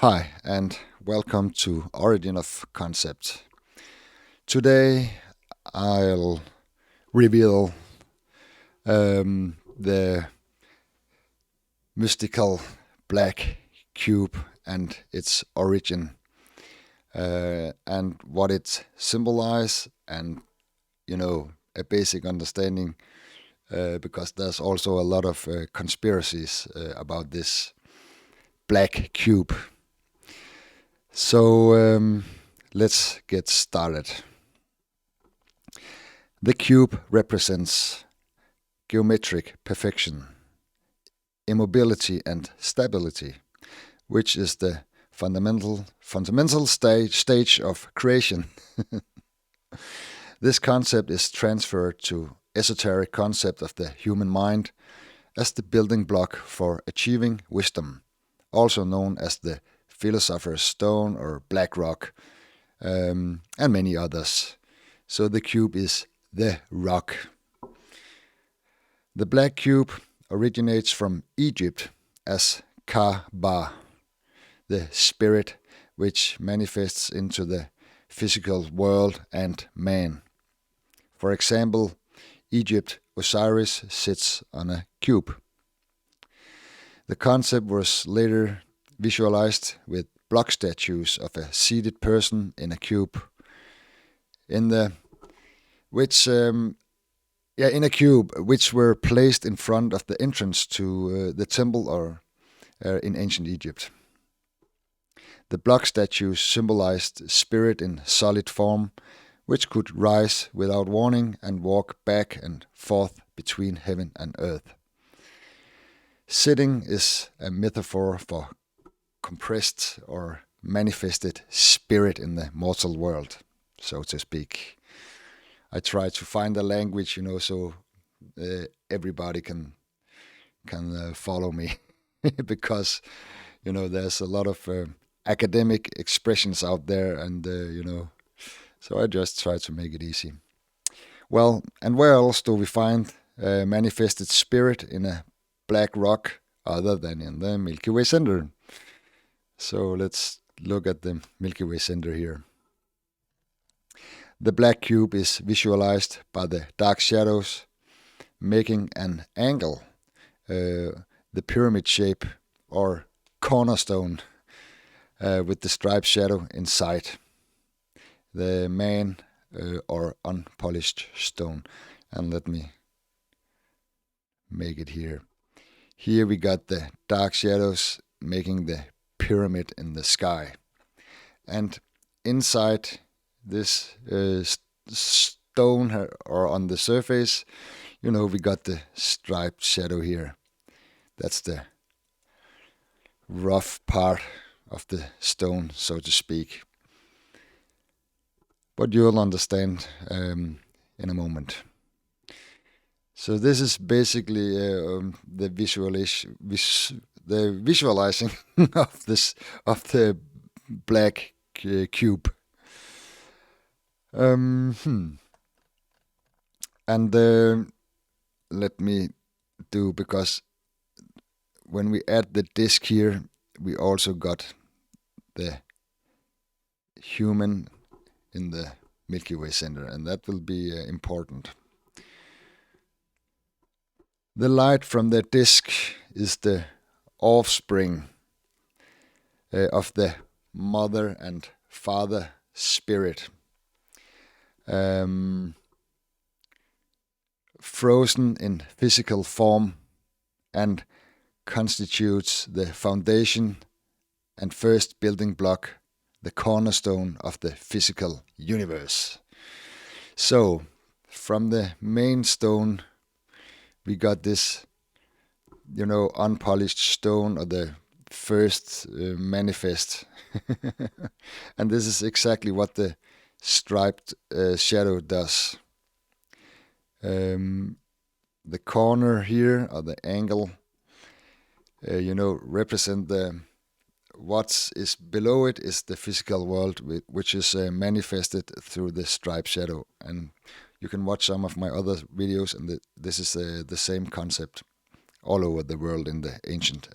Hi, and welcome to Origin of Concept. Today I'll reveal the mystical black cube and its origin, and what it symbolizes, and a basic understanding, because there's also a lot of conspiracies about this black cube. So let's get started. The cube represents geometric perfection, immobility, and stability, which is the fundamental stage of creation. This concept is transferred to esoteric concept of the human mind as the building block for achieving wisdom, also known as the philosopher's stone or black rock, and many others. So the cube is the rock. The black cube originates from Egypt as Ka-Ba, the spirit which manifests into the physical world and man. For example, Egypt, Osiris sits on a cube. The concept was later visualized with block statues of a seated person in a cube, in a cube, which were placed in front of the entrance to the temple or in ancient Egypt. The block statues symbolized spirit in solid form, which could rise without warning and walk back and forth between heaven and earth. Sitting is a metaphor for compressed or manifested spirit in the mortal world, so to speak. I try to find a language, so everybody can follow me, because there's a lot of academic expressions out there, and so I just try to make it easy. Well, and where else do we find manifested spirit in a black rock other than in the Milky Way center? So let's look at the Milky Way center here. The black cube is visualized by the dark shadows, making an angle, the pyramid shape or cornerstone, with the striped shadow inside the man or unpolished stone. And let me make it here. Here we got the dark shadows making the pyramid in the sky, and inside this stone or on the surface, we got the striped shadow here. That's the rough part of the stone, so to speak. But you'll understand in a moment. So this is basically the visualizing of the black cube. And let me do, because when we add the disk here, we also got the human in the Milky Way center, and that will be important. The light from the disk is the offspring of the mother and father spirit, frozen in physical form, and constitutes the foundation and first building block, the cornerstone of the physical universe. So, from the main stone, we got this, unpolished stone, or the first manifest. And this is exactly what the striped shadow does. The corner here, or the angle, represent what is below it is the physical world, which is manifested through the striped shadow. And you can watch some of my other videos, and this is the same concept all over the world in the ancient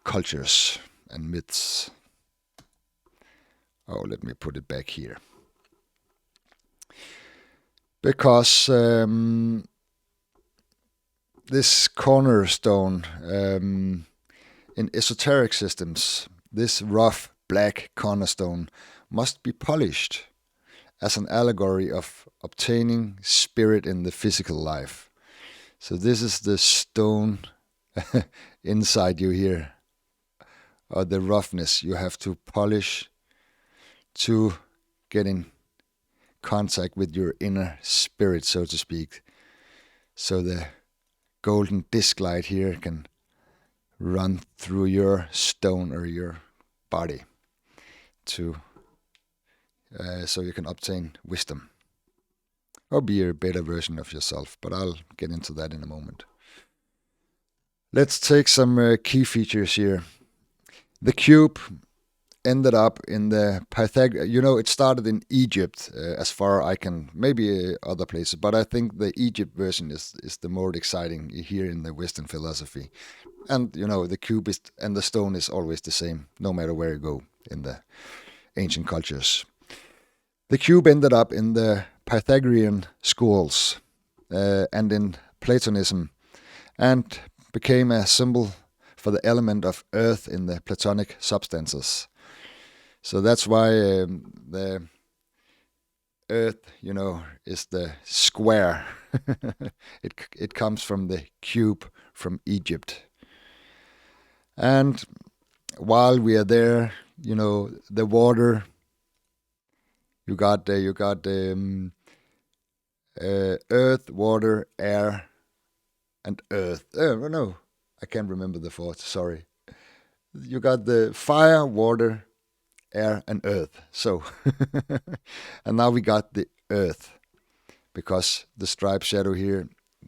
cultures and myths. Oh, let me put it back here. Because this cornerstone in esoteric systems, this rough black cornerstone must be polished as an allegory of obtaining spirit in the physical life. So this is the stone inside you here, or the roughness you have to polish to get in contact with your inner spirit, so to speak. So the golden disc light here can run through your stone or your body to so you can obtain wisdom or be a better version of yourself. But I'll get into that in a moment. Let's take some key features here. The cube ended up in the Pythagorean. It started in Egypt, as far I can, maybe other places, but I think the Egypt version is the more exciting here in the Western philosophy. And the cube and the stone is always the same, no matter where you go in the ancient cultures. The cube ended up in the Pythagorean schools and in Platonism, and became a symbol for the element of earth in the Platonic substances. So that's why the earth, is the square. It comes from the cube from Egypt. And while we are there, the water, you got earth, water, air, and earth. No, I can't remember the fourth, sorry. You got the fire, water, air, and earth. So, and now we got the earth, because the striped shadow here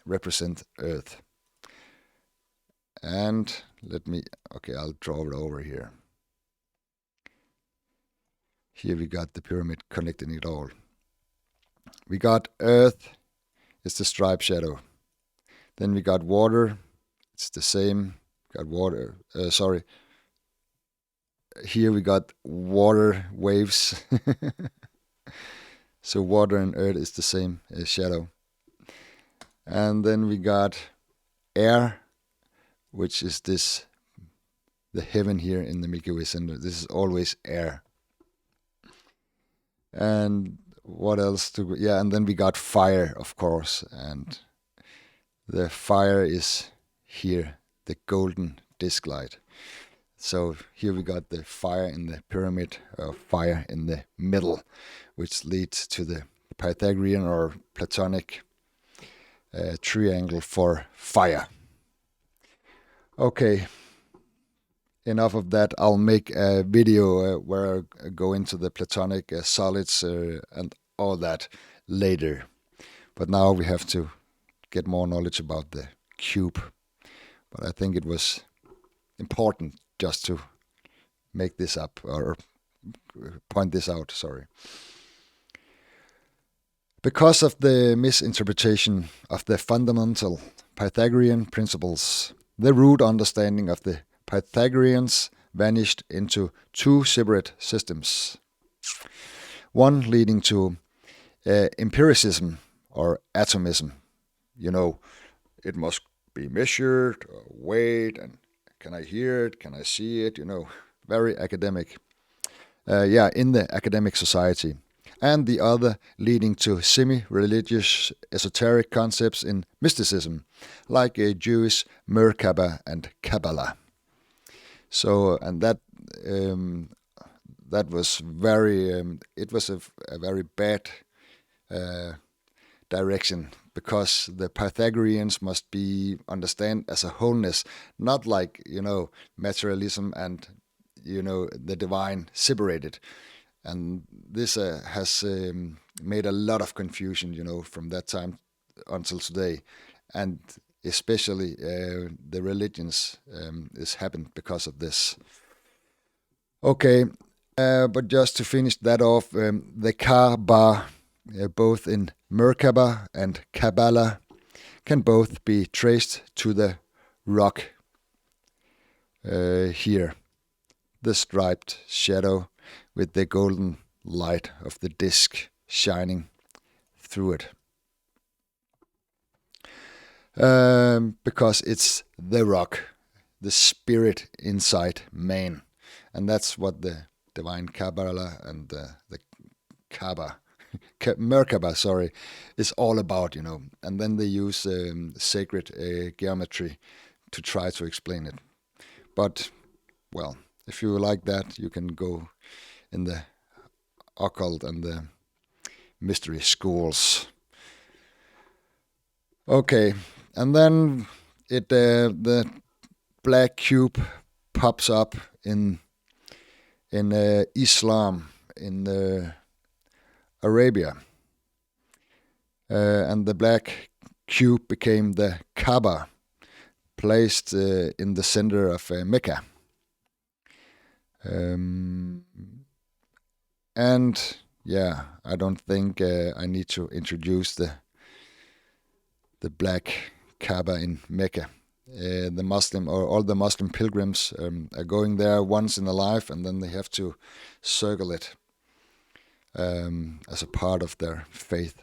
represents earth. And I'll draw it over here. Here we got the pyramid connecting it all. We got earth, it's the striped shadow. Then we got water, it's the same. Got water, here we got water waves. So water and earth is the same shadow. And then we got air, which is the heaven here in the Milky Way center. This is always air. And what else and then we got fire, of course, and the fire is here, the golden disc light. So here we got the fire in the pyramid, fire in the middle, which leads to the Pythagorean or Platonic triangle for fire. Okay, enough of that. I'll make a video where I go into the Platonic solids and all that later. But now we have to get more knowledge about the cube. But I think it was important just to make this up, or point this out, sorry. Because of the misinterpretation of the fundamental Pythagorean principles, the root understanding of the Pythagoreans vanished into two separate systems. One leading to empiricism or atomism. It must be measured, weighed, and can I hear it? Can I see it? Very academic. In the academic society. And the other leading to semi-religious esoteric concepts in mysticism, like a Jewish Merkaba and Kabbalah. So, and that was very, it was a very bad direction, because the Pythagoreans must be understand as a wholeness, not like, materialism and, the divine separated. And this has made a lot of confusion, from that time until today. And especially the religions is happened because of this. Okay, but just to finish that off, the Kaaba, both in Merkaba and Kabbalah, can both be traced to the rock here. the striped shadow with the golden light of the disc shining through it. Because it's the rock, the spirit inside man. And that's what the divine Kabbalah and the Kaaba, Merkaba, sorry, is all about, you know. And then they use sacred geometry to try to explain it. But, well, if you like that, you can go in the occult and the mystery schools. Okay, and then the black cube pops up in Islam, in Arabia, and the black cube became the Kaaba, placed in the center of Mecca. And yeah, I don't think I need to introduce the black Kaaba in Mecca. The Muslim or all the Muslim pilgrims are going there once in a life, and then they have to circle it as a part of their faith.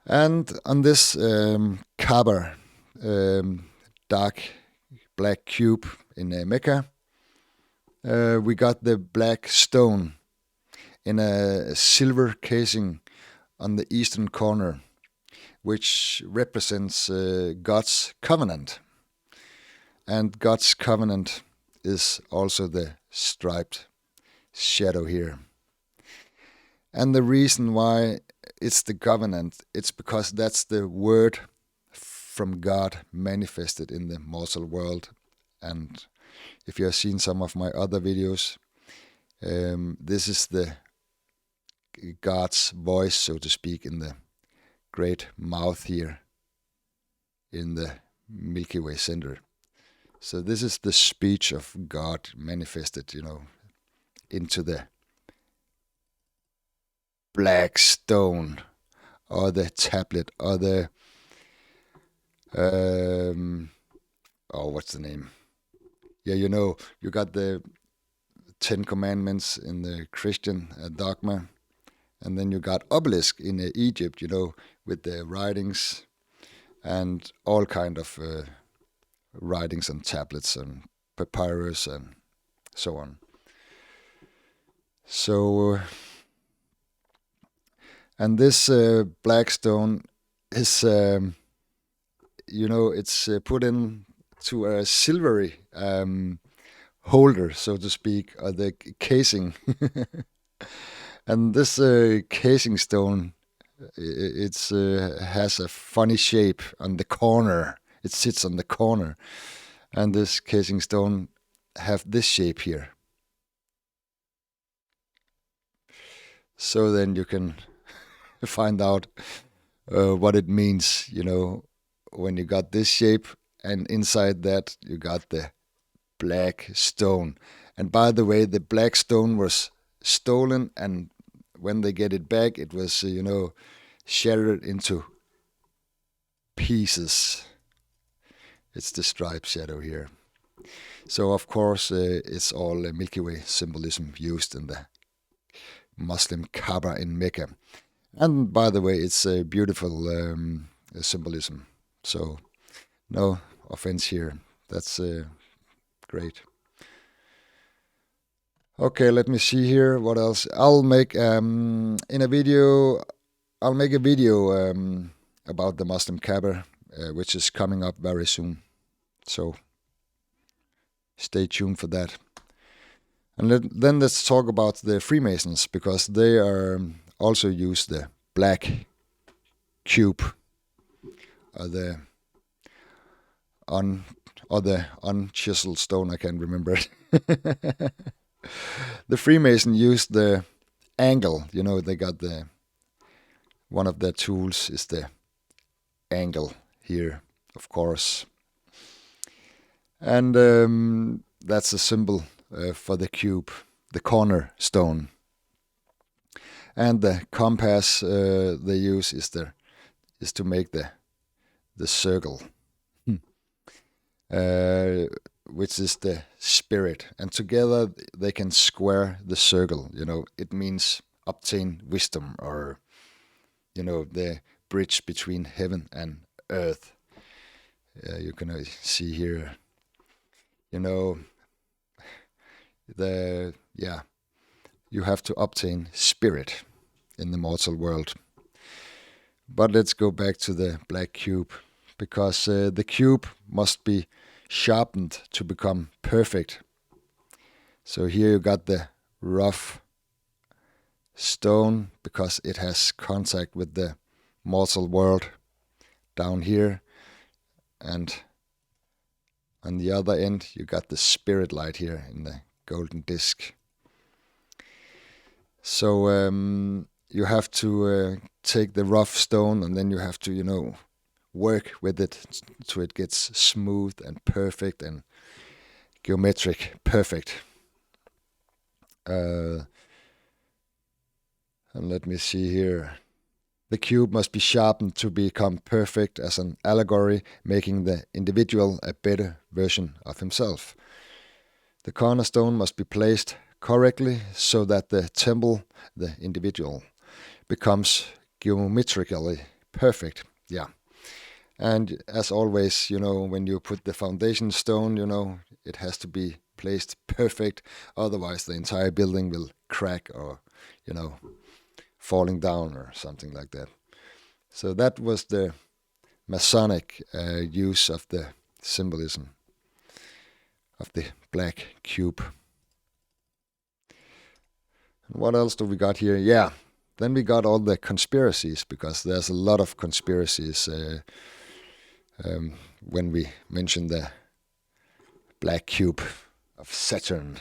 And on this Kaaba, dark black cube in Mecca, we got the black stone in a silver casing on the eastern corner, which represents God's covenant. And God's covenant is also the striped shadow here. And the reason why it's the covenant, it's because that's the word from God manifested in the mortal world. And if you have seen some of my other videos, this is the God's voice, so to speak, in the great mouth here in the Milky Way center. So this is the speech of God manifested, you know, into the black stone or the tablet or the what's the name? Yeah, you know, you got the 10 Commandments in the Christian dogma, and then you got obelisk in Egypt, you know, with the writings and all kind of writings on tablets and papyrus and so on. So, and this black stone is, you know, it's put in to a silvery holder, so to speak, or the casing. And this casing stone, it has a funny shape on the corner. It sits on the corner, and this casing stone have this shape here. So then you can find out what it means, you know, when you got this shape, and inside that you got the black stone. And by the way, the black stone was stolen, and when they get it back, it was, you know, shattered into pieces. It's the striped shadow here. So of course it's all Milky Way symbolism used in the Muslim Kaaba in Mecca. And by the way, it's a beautiful symbolism. So no offense here. That's great. Okay, let me see here. What else? I'll make a video about the Muslim Kaaba, which is coming up very soon. So stay tuned for that. And then let's talk about the Freemasons, because they are also use the black cube, or the unchiseled stone. I can't remember it. The Freemason used the angle. You know, they got one of their tools is the angle here, of course. And that's a symbol for the cube, the cornerstone. And the compass they use is to make the circle. which is the spirit, and together they can square the circle. It means obtain wisdom, or the bridge between heaven and earth. You can see here, you know, you have to obtain spirit in the mortal world. But let's go back to the black cube, because the cube must be sharpened to become perfect. So here you got the rough stone, because it has contact with the mortal world down here, and on the other end you got the spirit light here in the golden disc. So you have to take the rough stone, and then you have to work with it so it gets smooth and perfect and geometric perfect. And let me see here. The cube must be sharpened to become perfect as an allegory, making the individual a better version of himself. The cornerstone must be placed correctly so that the temple, the individual, becomes geometrically perfect. Yeah. And as always, when you put the foundation stone, it has to be placed perfect. Otherwise, the entire building will crack or, falling down or something like that. So that was the Masonic use of the symbolism of the black cube. And what else do we got here? Yeah, then we got all the conspiracies, because there's a lot of conspiracies when we mention the black cube of Saturn.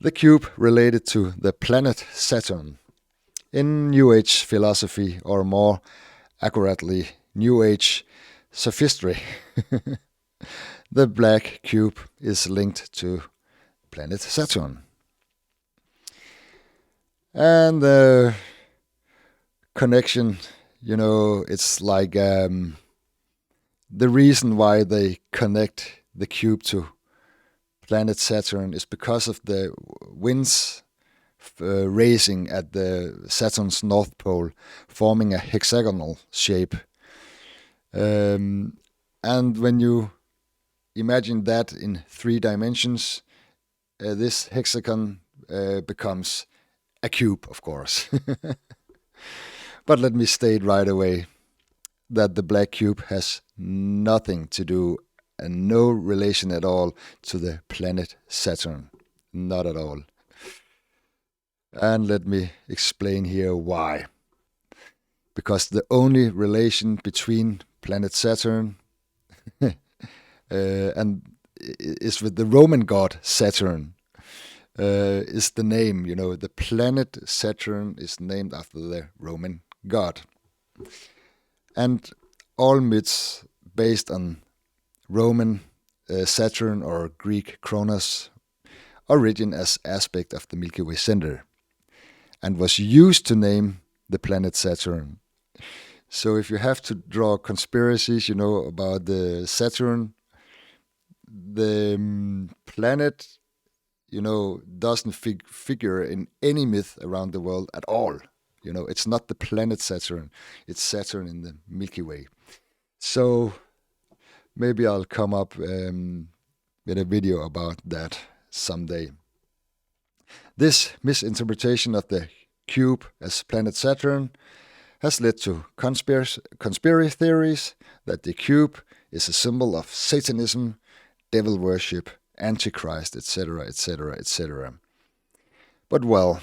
The cube related to the planet Saturn. In New Age philosophy, or more accurately, New Age sophistry, the black cube is linked to planet Saturn. And the connection, it's like the reason why they connect the cube to planet Saturn is because of the winds racing at the Saturn's north pole, forming a hexagonal shape. And when you imagine that in 3 dimensions, this hexagon becomes a cube, of course. But let me state right away that the black cube has nothing to do and no relation at all to the planet Saturn. Not at all. And let me explain here why. Because the only relation between planet Saturn and is with the Roman god Saturn. Is the name, the planet Saturn is named after the Roman god. And all myths based on Roman Saturn or Greek Kronos origin as aspect of the Milky Way center, and was used to name the planet Saturn. So if you have to draw conspiracies, about the Saturn, the planet, doesn't figure in any myth around the world at all. It's not the planet Saturn, it's Saturn in the Milky Way. So maybe I'll come up with a video about that someday. This misinterpretation of the cube as planet Saturn has led to conspiracy theories that the cube is a symbol of Satanism, devil worship, Antichrist, etc., etc., etc. But well,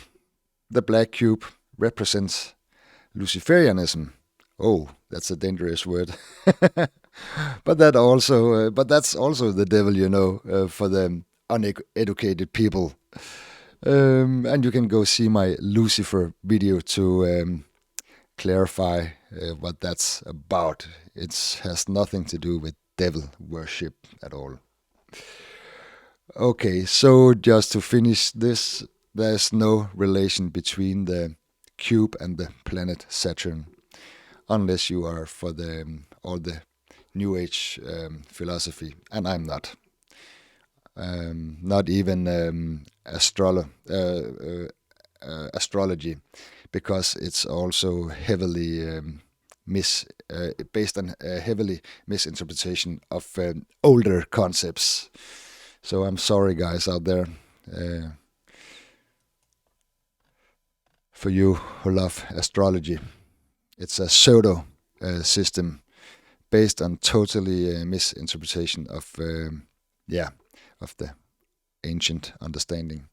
the black cube represents Luciferianism. Oh, that's a dangerous word. But that's also the devil, for the uneducated people. And you can go see my Lucifer video to clarify what that's about. It has nothing to do with devil worship at all. Okay, so just to finish this, there's no relation between the cube and the planet Saturn, unless you are for all the New Age philosophy, and I'm not. Not even astrology, because it's also heavily based on a heavily misinterpretation of older concepts. So I'm sorry, guys out there, for you who love astrology. It's a pseudo system based on totally misinterpretation of of the ancient understanding.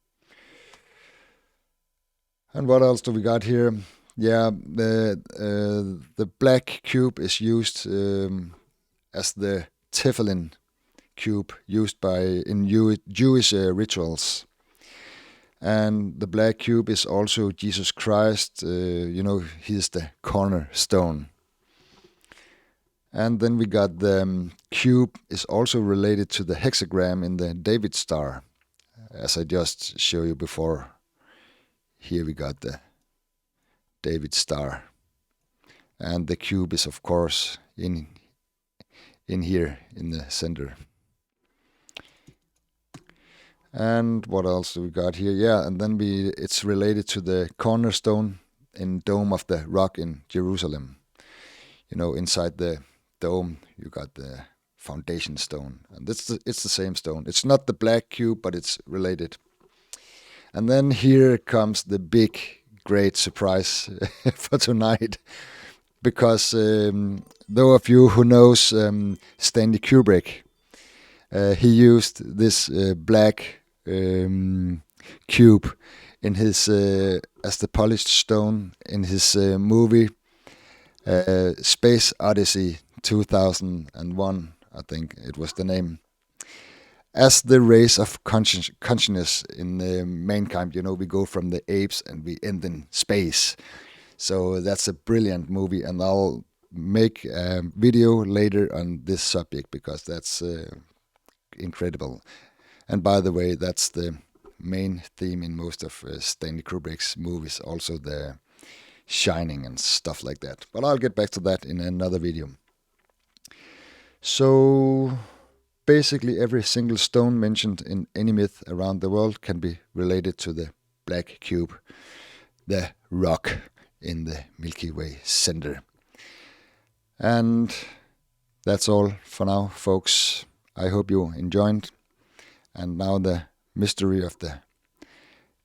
And what else do we got here? Yeah, the black cube is used as the tefillin cube used in Jewish rituals. And the black cube is also Jesus Christ. He's the cornerstone. And then we got the cube is also related to the hexagram in the David star, as I just showed you before. Here we got the David star, and the cube is of course in here in the center. And what else do we got here? Yeah, and then it's related to the cornerstone in Dome of the Rock in Jerusalem. Inside the dome you got the foundation stone, and it's the same stone. It's not the black cube, but it's related. And then here comes the big, great surprise for tonight, because those of you who knows Stanley Kubrick, he used this black cube in his as the polished stone in his movie Space Odyssey 2001, I think it was the name, as the race of consciousness in mankind. We go from the apes and we end in space. So that's a brilliant movie, and I'll make a video later on this subject, because that's incredible. And by the way, that's the main theme in most of Stanley Kubrick's movies, also the Shining and stuff like that. But I'll get back to that in another video. So basically every single stone mentioned in any myth around the world can be related to the black cube, the rock in the Milky Way center. And that's all for now, folks. I hope you enjoyed. And now the mystery of the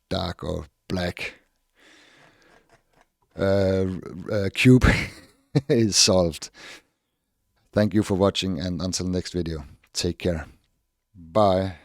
dark or black cube is solved. Thank you for watching, and until next video, take care. Bye.